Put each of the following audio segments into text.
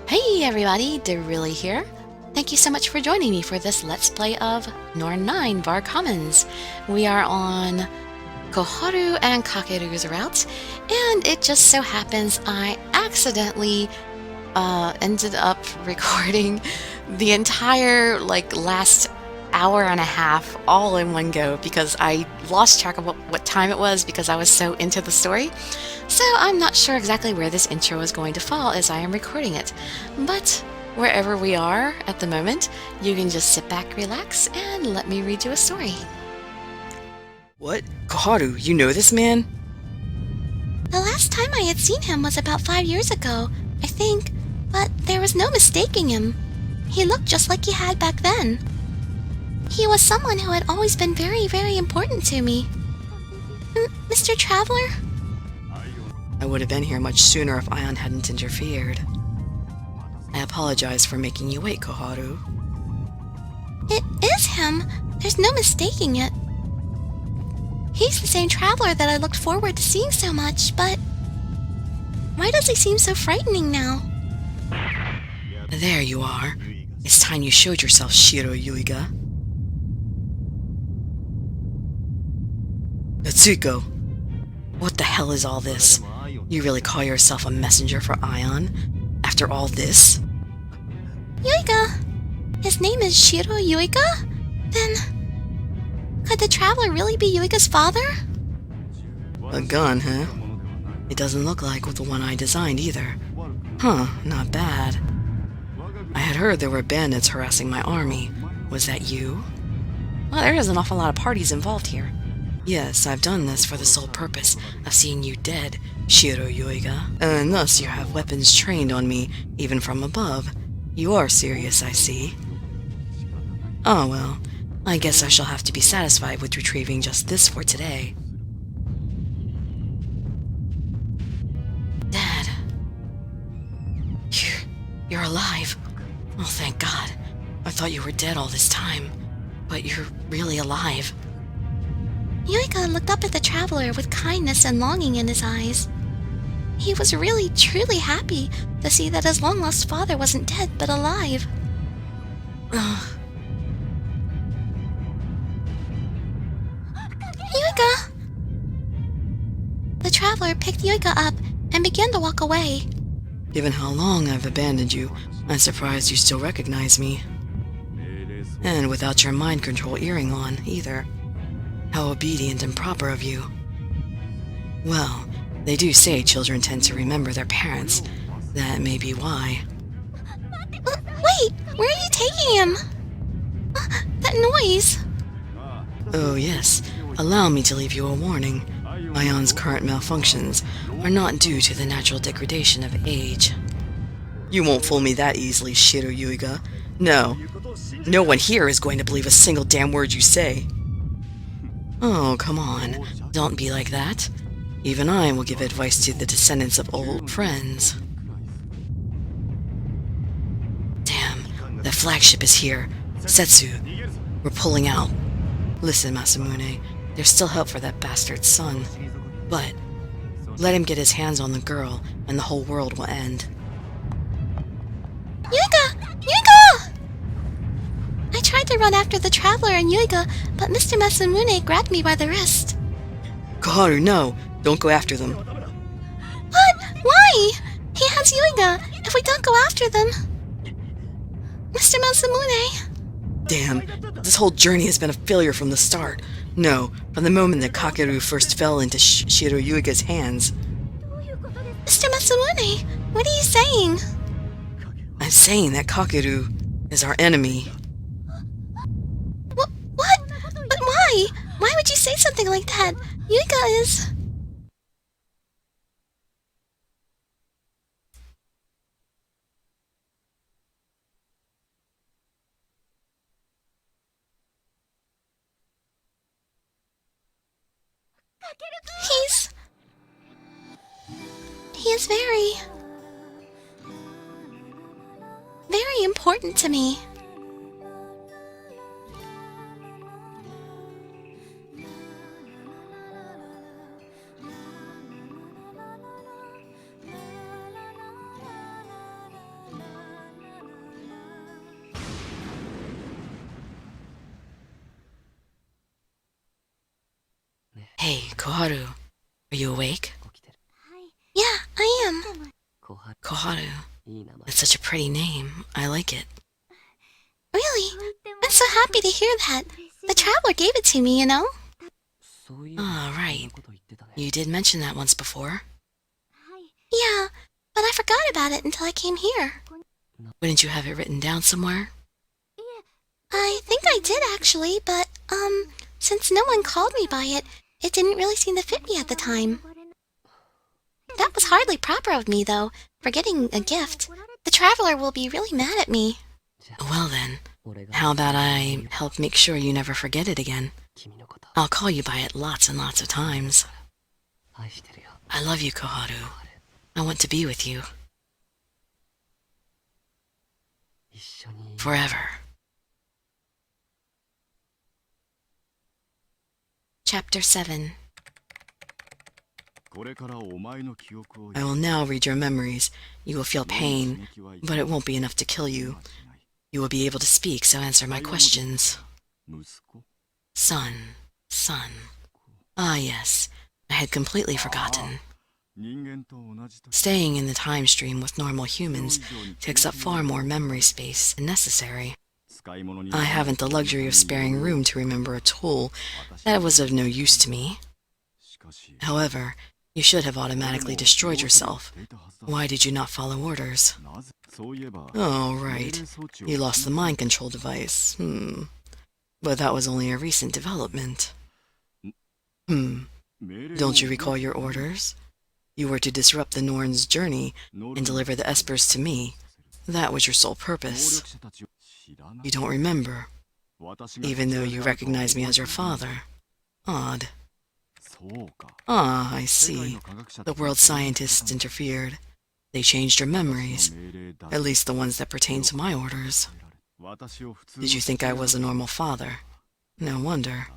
Hey everybody, Dirili here. Thank you so much for joining me for this Let's Play of Norn9 Bar Commons. We are on Koharu and Kakeru's route, and it just so happens I accidentally ended up recording the entire last hour and a half all in one go because I lost track of what time it was because I was so into the story. So I'm not sure exactly where this intro is going to fall as I am recording it, but wherever we are at the moment, you can just sit back, relax, and let me read you a story. What? Koharu, you know this man? The last time I had seen him was about 5 years ago, I think, but there was no mistaking him. He looked just like he had back then. He was someone who had always been very, very important to me. Mr. Traveler? I would have been here much sooner if Ion hadn't interfered. I apologize for making you wait, Koharu. It is him. There's no mistaking it. He's the same traveler that I looked forward to seeing so much, but why does he seem so frightening now? There you are. It's time you showed yourself, Shiro Yuiga. Natsuko! What the hell is all this? You really call yourself a messenger for Ion? After all this? Yuiga! His name is Shiro Yuiga? Then, could the traveler really be Yuiga's father? A gun, huh? It doesn't look like the one I designed either. Huh, not bad. I had heard there were bandits harassing my army. Was that you? Well, there is an awful lot of parties involved here. Yes, I've done this for the sole purpose of seeing you dead, Shiro Yuiga. And thus you have weapons trained on me, even from above. You are serious, I see. Oh well, I guess I shall have to be satisfied with retrieving just this for today. Dad. You're alive. Oh, thank God. I thought you were dead all this time. But you're really alive. Yuiga looked up at the traveler with kindness and longing in his eyes. He was really, truly happy to see that his long-lost father wasn't dead, but alive. Yuiga! The traveler picked Yuiga up and began to walk away. Given how long I've abandoned you, I'm surprised you still recognize me. And without your mind control earring on, either. How obedient and proper of you. Well, they do say children tend to remember their parents. That may be why. Wait! Where are you taking him? That noise! Oh yes, allow me to leave you a warning. Ion's current malfunctions are not due to the natural degradation of age. You won't fool me that easily, Shiro Yuiga. No. No one here is going to believe a single damn word you say. Oh, come on. Don't be like that. Even I will give advice to the descendants of old friends. Damn, the flagship is here. Setsu, we're pulling out. Listen, Masamune, there's still hope for that bastard's son. But let him get his hands on the girl, and the whole world will end. Yuiga! Yuiga! I tried to run after the traveler and Yuiga, but Mr. Masamune grabbed me by the wrist. Koharu, no! Don't go after them. What? Why? He has Yuiga. If we don't go after them... Mr. Masamune... Damn, this whole journey has been a failure from the start. No, from the moment that Kakeru first fell into Shiro Yuiga's hands. Mr. Masamune, what are you saying? I'm saying that Kakeru is our enemy. What? But why? Why would you say something like that? Yuiga is... He is very important to me. Koharu, are you awake? Yeah, I am. Koharu. That's such a pretty name. I like it. Really? I'm so happy to hear that. The traveler gave it to me, you know? Ah, right. You did mention that once before. Yeah, but I forgot about it until I came here. Wouldn't you have it written down somewhere? I think I did actually, but, since no one called me by it, it didn't really seem to fit me at the time. That was hardly proper of me, though, for getting a gift. The traveler will be really mad at me. Well then, how about I help make sure you never forget it again? I'll call you by it lots and lots of times. I love you, Koharu. I want to be with you. Forever. Chapter 7. I will now read your memories. You will feel pain, but it won't be enough to kill you. You will be able to speak, so answer my questions. Son. Ah, yes. I had completely forgotten. Staying in the time stream with normal humans takes up far more memory space than necessary. I haven't the luxury of sparing room to remember a tool that was of no use to me. However, you should have automatically destroyed yourself. Why did you not follow orders? Oh, right. You lost the mind control device. But that was only a recent development. Don't you recall your orders? You were to disrupt the Norn's journey and deliver the espers to me. That was your sole purpose. You don't remember, even though you recognize me as your father. Odd. Ah, I see. The world scientists interfered. They changed your memories, at least the ones that pertain to my orders. Did you think I was a normal father? No wonder.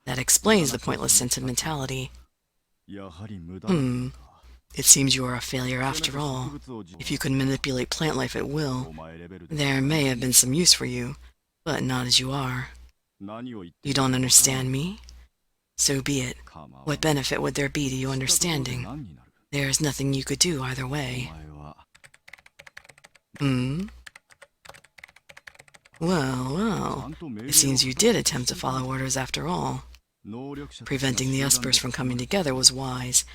That explains the pointless sentimentality. It seems you are a failure after all. If you could manipulate plant life at will, there may have been some use for you, but not as you are. You don't understand me? So be it. What benefit would there be to you understanding? There is nothing you could do either way. Well, it seems you did attempt to follow orders after all. Preventing the espers from coming together was wise.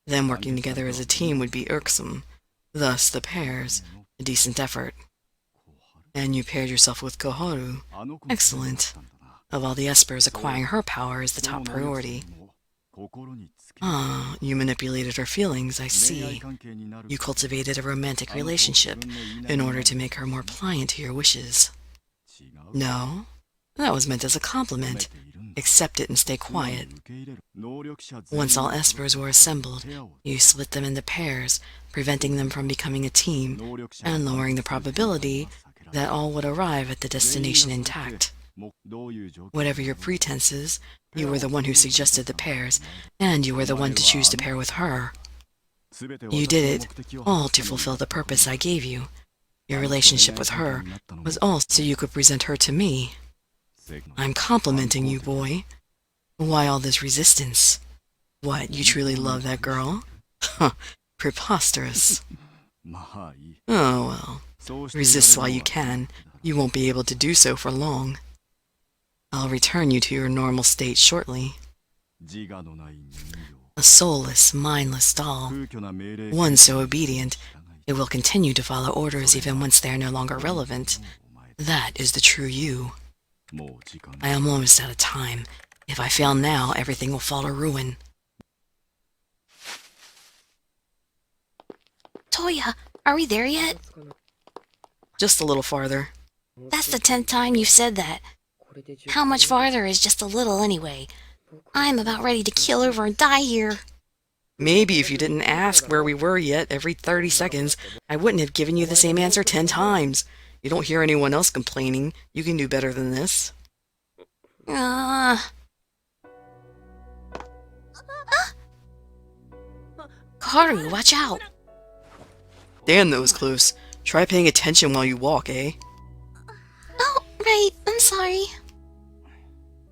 Them working together as a team would be irksome. Thus, the pairs, a decent effort. And you paired yourself with Koharu. Excellent. Of all the espers, acquiring her power is the top priority. Ah, you manipulated her feelings, I see. You cultivated a romantic relationship in order to make her more pliant to your wishes. No, that was meant as a compliment. Accept it and stay quiet. Once all espers were assembled, you split them into pairs, preventing them from becoming a team, and lowering the probability that all would arrive at the destination intact. Whatever your pretenses, you were the one who suggested the pairs, and you were the one to choose to pair with her. You did it, all to fulfill the purpose I gave you. Your relationship with her was all so you could present her to me. I'm complimenting you, boy. Why all this resistance? What, you truly love that girl? Huh, preposterous. Oh well, resist while you can. You won't be able to do so for long. I'll return you to your normal state shortly. A soulless, mindless doll. One so obedient, it will continue to follow orders even once they are no longer relevant. That is the true you. I am almost out of time. If I fail now, everything will fall to ruin. Toya, are we there yet? Just a little farther. That's the 10th time you've said that. How much farther is just a little anyway? I'm about ready to keel over and die here. Maybe if you didn't ask where we were yet every 30 seconds, I wouldn't have given you the same answer 10 times. You don't hear anyone else complaining. You can do better than this. Koharu, watch out! Damn, that was close. Try paying attention while you walk, eh? Oh, right. I'm sorry.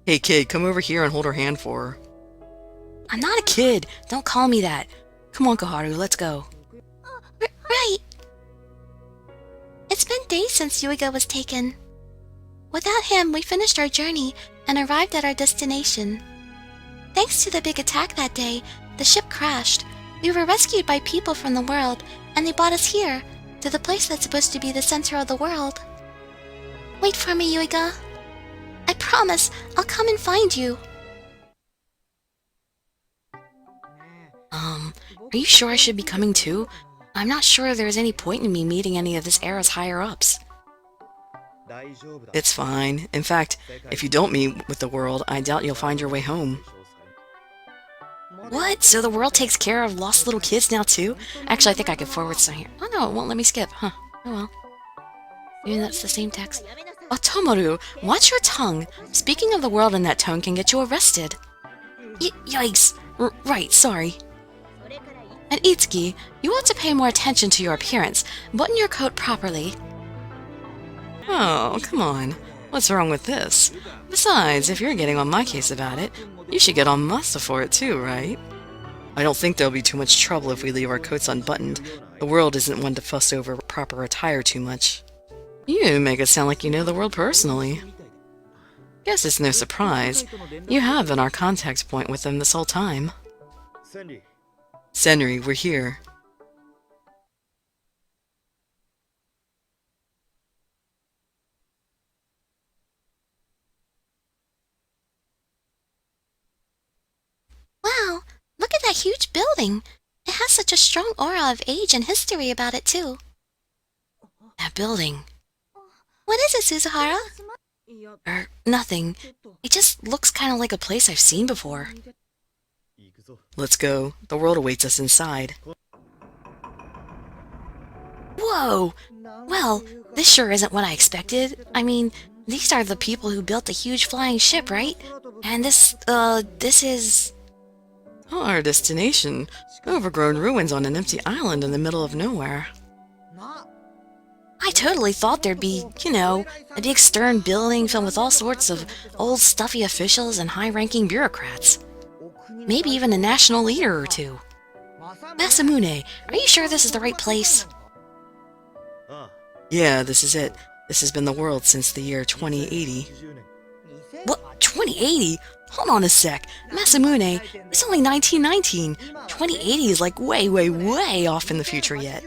Hey kid, come over here and hold her hand for her. I'm not a kid. Don't call me that. Come on, Koharu, let's go. Right. It's been days since Yuiga was taken. Without him, we finished our journey and arrived at our destination. Thanks to the big attack that day, the ship crashed. We were rescued by people from the world, and they brought us here, to the place that's supposed to be the center of the world. Wait for me, Yuiga. I promise, I'll come and find you. Are you sure I should be coming too? I'm not sure there's any point in me meeting any of this era's higher-ups. It's fine. In fact, if you don't meet with the world, I doubt you'll find your way home. What? So the world takes care of lost little kids now too? Actually, I think I could forward some here. Oh no, it won't let me skip. Huh. Oh well. Maybe that's the same text. Oh, Tomoru, watch your tongue. Speaking of the world in that tone can get you arrested. Yikes. Right, sorry. And Itsuki, you ought to pay more attention to your appearance. Button your coat properly. Oh, come on. What's wrong with this? Besides, if you're getting on my case about it, you should get on Masa for it too, right? I don't think there'll be too much trouble if we leave our coats unbuttoned. The world isn't one to fuss over proper attire too much. You make it sound like you know the world personally. Guess it's no surprise. You have been our contact point with them this whole time. Senri, we're here. Wow, look at that huge building. It has such a strong aura of age and history about it too. That building. What is it, Suzuhara? Nothing. It just looks kind of like a place I've seen before. Let's go. The world awaits us inside. Whoa! Well, this sure isn't what I expected. I mean, these are the people who built the huge flying ship, right? And this is... our destination. Overgrown ruins on an empty island in the middle of nowhere. I totally thought there'd be, you know, a big stern building filled with all sorts of old stuffy officials and high-ranking bureaucrats. Maybe even a national leader or two. Masamune, are you sure this is the right place? Yeah, this is it. This has been the world since the year 2080. What? 2080? Hold on a sec. Masamune, it's only 1919. 2080 is like way, way, way off in the future yet.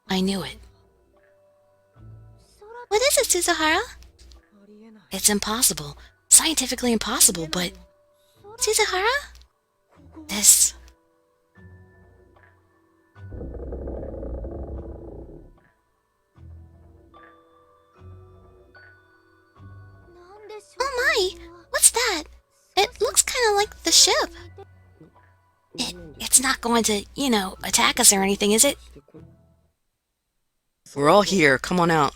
I knew it. What is it, Suzuhara? It's impossible. Scientifically impossible, but... Suzuhara? This... Oh my! What's that? It looks kind of like the ship. It's not going to, you know, attack us or anything, is it? We're all here. Come on out.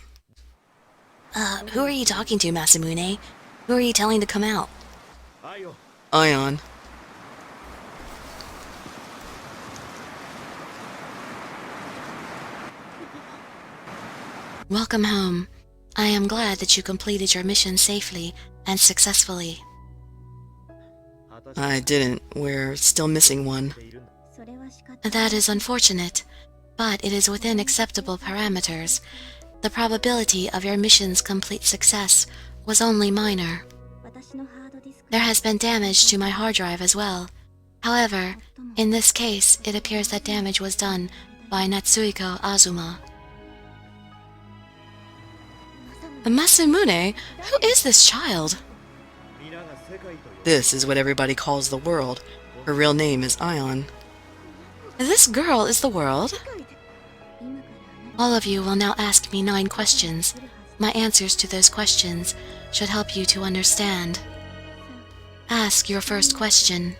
Who are you talking to, Masamune? Who are you telling to come out? Ion. Welcome home. I am glad that you completed your mission safely and successfully. I didn't. We're still missing one. That is unfortunate, but it is within acceptable parameters. The probability of your mission's complete success was only minor. There has been damage to my hard drive as well. However, in this case, it appears that damage was done by Natsuhiko Azuma. Masamune? Who is this child? This is what everybody calls the world. Her real name is Ion. This girl is the world? All of you will now ask me 9 questions. My answers to those questions should help you to understand. Ask your first question.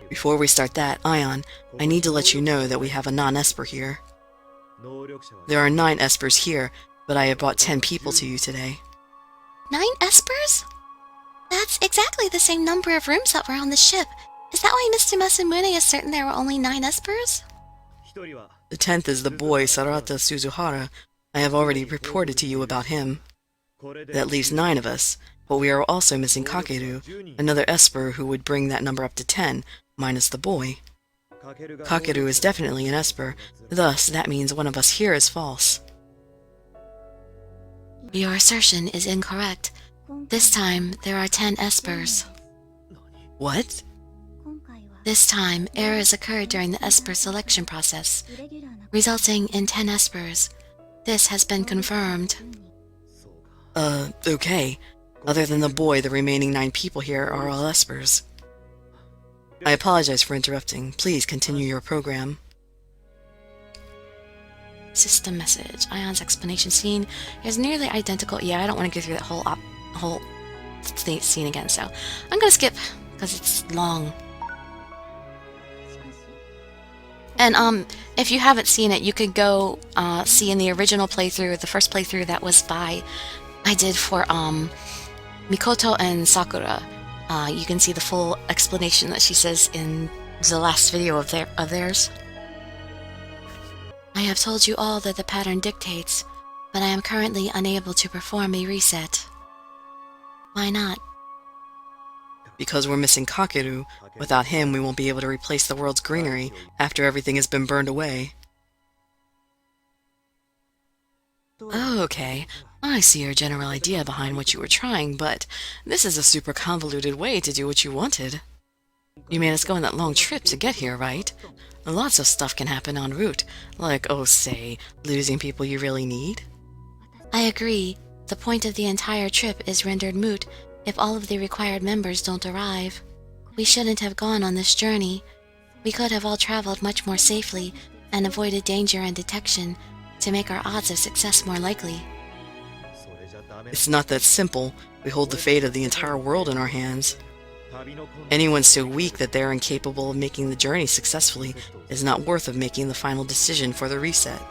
Before we start that, Ion, I need to let you know that we have a non-Esper here. There are 9 Espers here, but I have brought 10 people to you today. 9 Espers? That's exactly the same number of rooms that were on the ship. Is that why Mr. Masamune is certain there were only 9 espers? The 10th is the boy Sarata Suzuhara. I have already reported to you about him. That leaves 9 of us, but we are also missing Kakeru, another esper who would bring that number up to 10, minus the boy. Kakeru is definitely an esper, thus that means one of us here is false. Your assertion is incorrect. This time, there are 10 espers. What? This time, errors occurred during the esper selection process, resulting in 10 espers. This has been confirmed. Okay. Other than the boy, the remaining 9 people here are all espers. I apologize for interrupting. Please continue your program. System message. Ion's explanation scene is nearly identical. Yeah, I don't want to go through that whole scene again, so I'm gonna skip because it's long. And if you haven't seen it, you could go see in the original playthrough, the first playthrough that was I did for Mikoto and Sakura. You can see the full explanation that she says in the last video of theirs. I have told you all that the pattern dictates, but I am currently unable to perform a reset. Why not? Because we're missing Kakeru. Without him, we won't be able to replace the world's greenery after everything has been burned away. Oh, okay. I see your general idea behind what you were trying, but this is a super convoluted way to do what you wanted. You made us go on that long trip to get here, right? Lots of stuff can happen en route, like, oh, say, losing people you really need. I agree. The point of the entire trip is rendered moot if all of the required members don't arrive. We shouldn't have gone on this journey. We could have all traveled much more safely and avoided danger and detection to make our odds of success more likely. It's not that simple. We hold the fate of the entire world in our hands. Anyone so weak that they're incapable of making the journey successfully is not worth of making the final decision for the reset.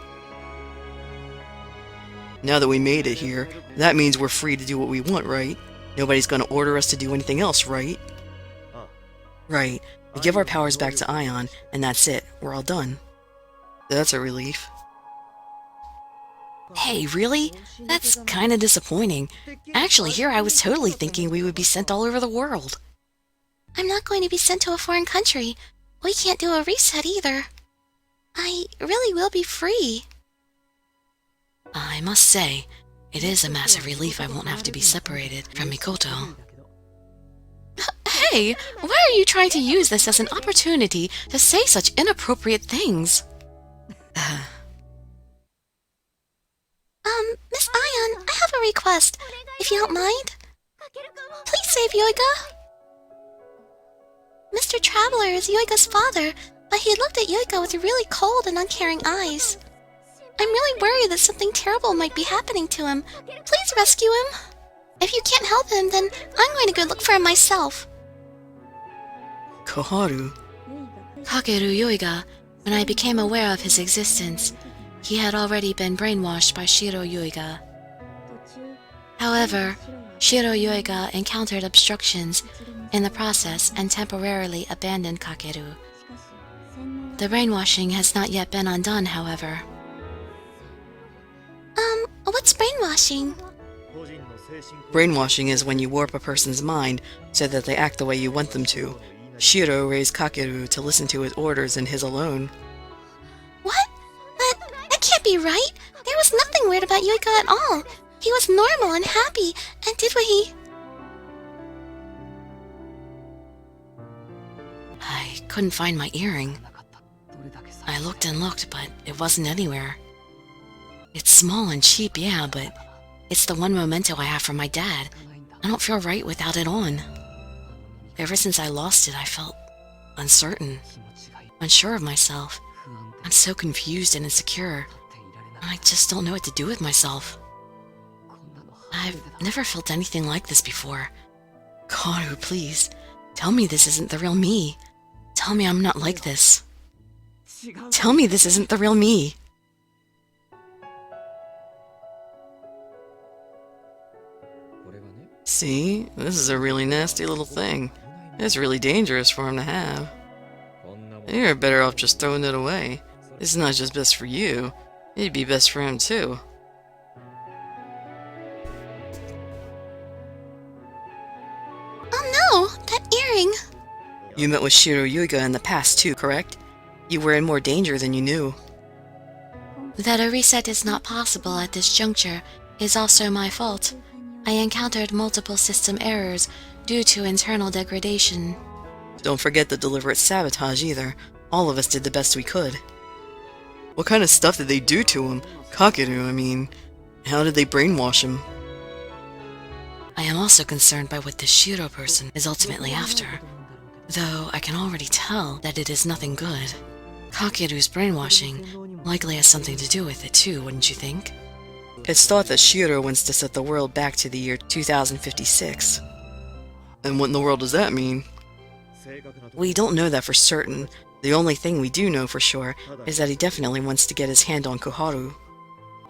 Now that we made it here, that means we're free to do what we want, right? Nobody's gonna order us to do anything else, right? Right. We give our powers back to Ion, and that's it. We're all done. That's a relief. Hey, really? That's kinda disappointing. Actually, here I was totally thinking we would be sent all over the world. I'm not going to be sent to a foreign country. We can't do a reset either. I really will be free. I must say, it is a massive relief I won't have to be separated from Mikoto. Hey, why are you trying to use this as an opportunity to say such inappropriate things? Miss Ion, I have a request, if you don't mind. Please save Yoiga. Mr. Traveler is Yoiga's father, but he looked at Yoiga with really cold and uncaring eyes. I'm really worried that something terrible might be happening to him. Please rescue him. If you can't help him, then I'm going to go look for him myself. Koharu? Kakeru Yoiga, when I became aware of his existence, he had already been brainwashed by Shiro Yoiga. However, Shiro Yoiga encountered obstructions in the process and temporarily abandoned Kakeru. The brainwashing has not yet been undone, however. What's brainwashing? Brainwashing is when you warp a person's mind so that they act the way you want them to. Shiro raised Kakeru to listen to his orders and his alone. What? That can't be right! There was nothing weird about Yoiga at all! He was normal and happy, and did what he... I couldn't find my earring. I looked and looked, but it wasn't anywhere. It's small and cheap, yeah, but it's the one memento I have from my dad. I don't feel right without it on. Ever since I lost it, I felt uncertain, unsure of myself. I'm so confused and insecure. I just don't know what to do with myself. I've never felt anything like this before. Koharu, please, tell me this isn't the real me. Tell me I'm not like this. Tell me this isn't the real me. See? This is a really nasty little thing. It's really dangerous for him to have. You're better off just throwing it away. It's not just best for you, it'd be best for him too. Oh no, that earring! You met with Shiro Yuiga in the past too, correct? You were in more danger than you knew. That a reset is not possible at this juncture is also my fault. I encountered multiple system errors due to internal degradation. Don't forget the deliberate sabotage either. All of us did the best we could. What kind of stuff did they do to him? Kakeru, I mean. How did they brainwash him? I am also concerned by what this Shiro person is ultimately after. Though I can already tell that it is nothing good. Kakeru's brainwashing likely has something to do with it too, wouldn't you think? It's thought that Shiro wants to set the world back to the year 2056. And what in the world does that mean? We don't know that for certain. The only thing we do know for sure is that he definitely wants to get his hand on Koharu.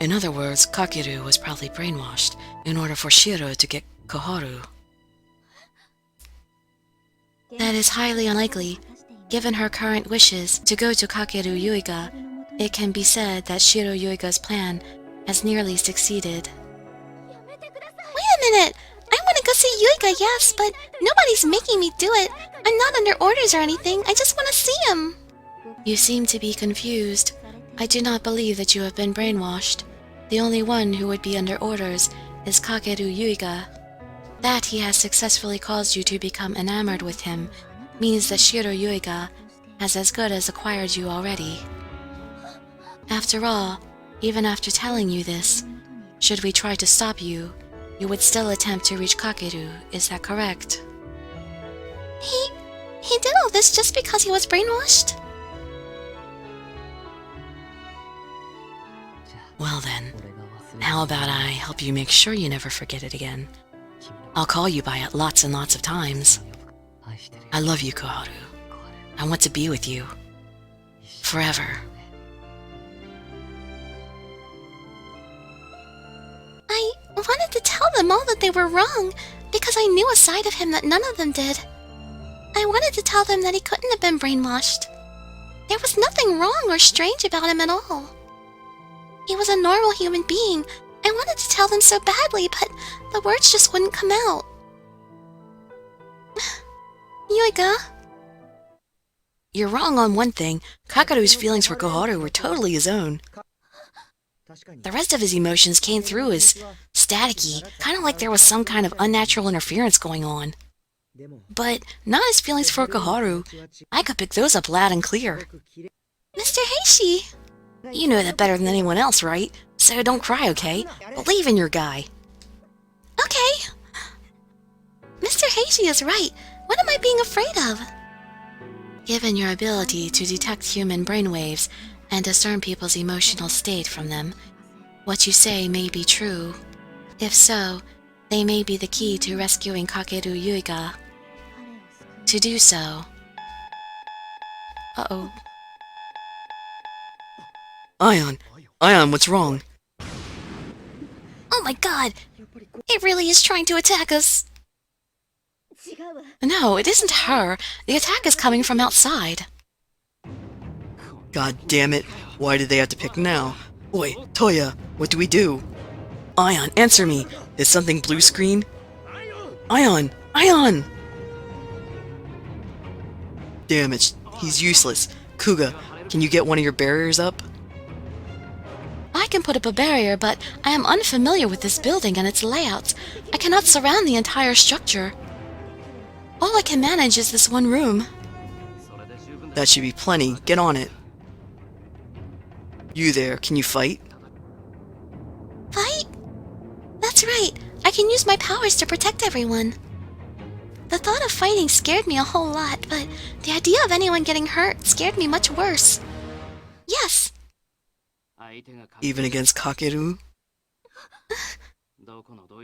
In other words, Kakeru was probably brainwashed in order for Shiro to get Koharu. That is highly unlikely. Given her current wishes to go to Kakeru Yuiga, it can be said that Shiro Yuiga's plan has nearly succeeded. Wait a minute! I want to go see Yuiga, yes, but nobody's making me do it. I'm not under orders or anything, I just want to see him. You seem to be confused. I do not believe that you have been brainwashed. The only one who would be under orders is Kakeru Yuiga. That he has successfully caused you to become enamored with him means that Shiro Yuiga has as good as acquired you already. After all, even after telling you this, should we try to stop you, you would still attempt to reach Kakeru, is that correct? He did all this just because he was brainwashed? Well then, how about I help you make sure you never forget it again? I'll call you by it lots and lots of times. I love you, Koharu. I want to be with you. Forever. I wanted to tell them all that they were wrong, because I knew a side of him that none of them did. I wanted to tell them that he couldn't have been brainwashed. There was nothing wrong or strange about him at all. He was a normal human being. I wanted to tell them so badly, but the words just wouldn't come out. Yuiga? You're wrong on one thing. Kakeru's feelings for Koharu were totally his own. The rest of his emotions came through as staticky, kind of like there was some kind of unnatural interference going on. But not his feelings for Koharu. I could pick those up loud and clear. Mr. Heishi! You know that better than anyone else, right? So don't cry, okay? Believe in your guy. Okay. Mr. Heishi is right. What am I being afraid of? Given your ability to detect human brainwaves and discern people's emotional state from them, what you say may be true. If so, they may be the key to rescuing Kakeru Yuiga. To do so... Uh-oh. Aion, what's wrong? Oh my god! It really is trying to attack us! No, it isn't her. The attack is coming from outside. God damn it. Why did they have to pick now? Oi, Toya, what do we do? Aion, answer me. Is something blue screen? Aion! Aion! Damn it, he's useless. Kuga, can you get one of your barriers up? I can put up a barrier, but I am unfamiliar with this building and its layouts. I cannot surround the entire structure. All I can manage is this one room. That should be plenty. Get on it. You there, can you fight? Fight? That's right. I can use my powers to protect everyone. The thought of fighting scared me a whole lot, but the idea of anyone getting hurt scared me much worse. Yes. Even against Kakeru?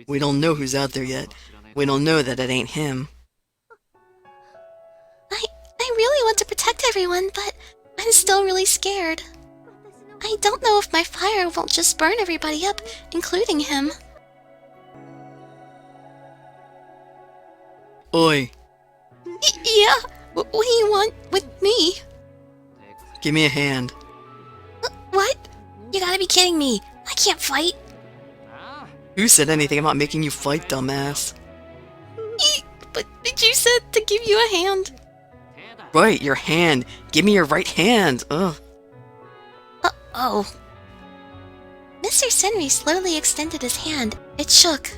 We don't know who's out there yet. We don't know that it ain't him. I really want to protect everyone, but I'm still really scared. I don't know if my fire won't just burn everybody up, including him. Oi! Yeah, what do you want with me? Give me a hand. What? You gotta be kidding me. I can't fight. Who said anything about making you fight, dumbass? But you said to give you a hand. Right, your hand. Give me your right hand. Ugh. Oh. Mr. Senri slowly extended his hand. It shook.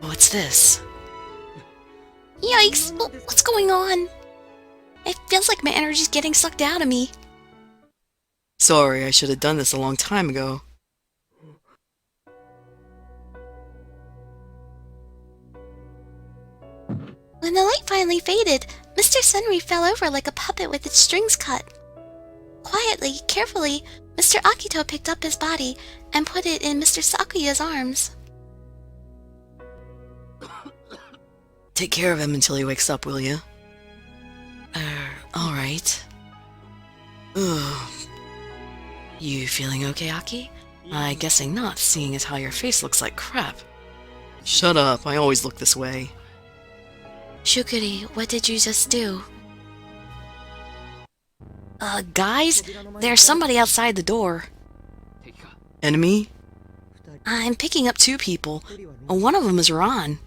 What's this? Yikes! What's going on? It feels like my energy's getting sucked out of me. Sorry, I should have done this a long time ago. When the light finally faded, Mr. Senri fell over like a puppet with its strings cut. Quietly, carefully, Mr. Akito picked up his body and put it in Mr. Sakuya's arms. Take care of him until he wakes up, will you? Alright. Ugh. You feeling okay, Aki? I'm guessing not, seeing as how your face looks like crap. Shut up, I always look this way. Shukuri, what did you just do? Guys, there's somebody outside the door. Enemy? I'm picking up two people. One of them is Ron.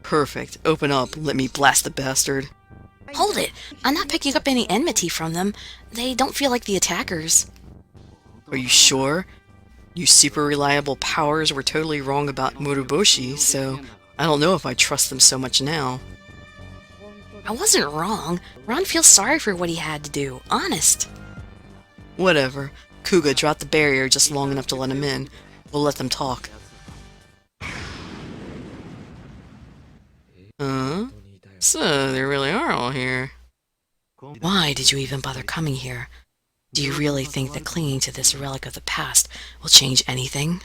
Perfect. Open up. Let me blast the bastard. Hold it! I'm not picking up any enmity from them. They don't feel like the attackers. Are you sure? You super reliable powers were totally wrong about Moroboshi, so I don't know if I trust them so much now. I wasn't wrong. Ron feels sorry for what he had to do. Honest. Whatever. Kuga dropped the barrier just long enough to let him in. We'll let them talk. So, they really are all here. Why did you even bother coming here? Do you really think that clinging to this relic of the past will change anything?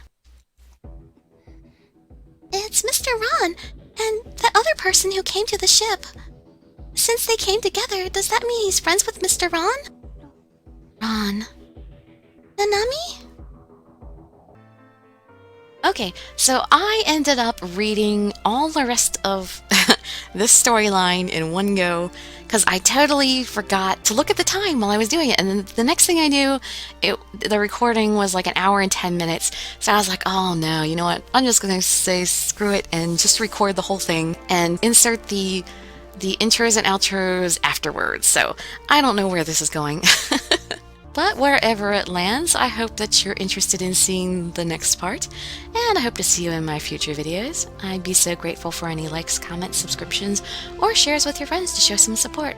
It's Mr. Ron, and the other person who came to the ship. Since they came together, does that mean he's friends with Mr. Ron? Ron. Nanami? Okay, so I ended up reading all the rest of this storyline in one go because I totally forgot to look at the time while I was doing it, and then the next thing I knew, the recording was like an hour and 10 minutes. So I was like, oh no, you know what? I'm just gonna say screw it and just record the whole thing and insert the intros and outros afterwards. So I don't know where this is going. But wherever it lands, I hope that you're interested in seeing the next part, and I hope to see you in my future videos. I'd be so grateful for any likes, comments, subscriptions, or shares with your friends to show some support.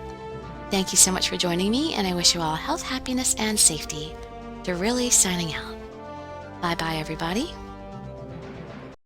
Thank you so much for joining me, and I wish you all health, happiness, and safety. Dirili signing out. Bye-bye, everybody.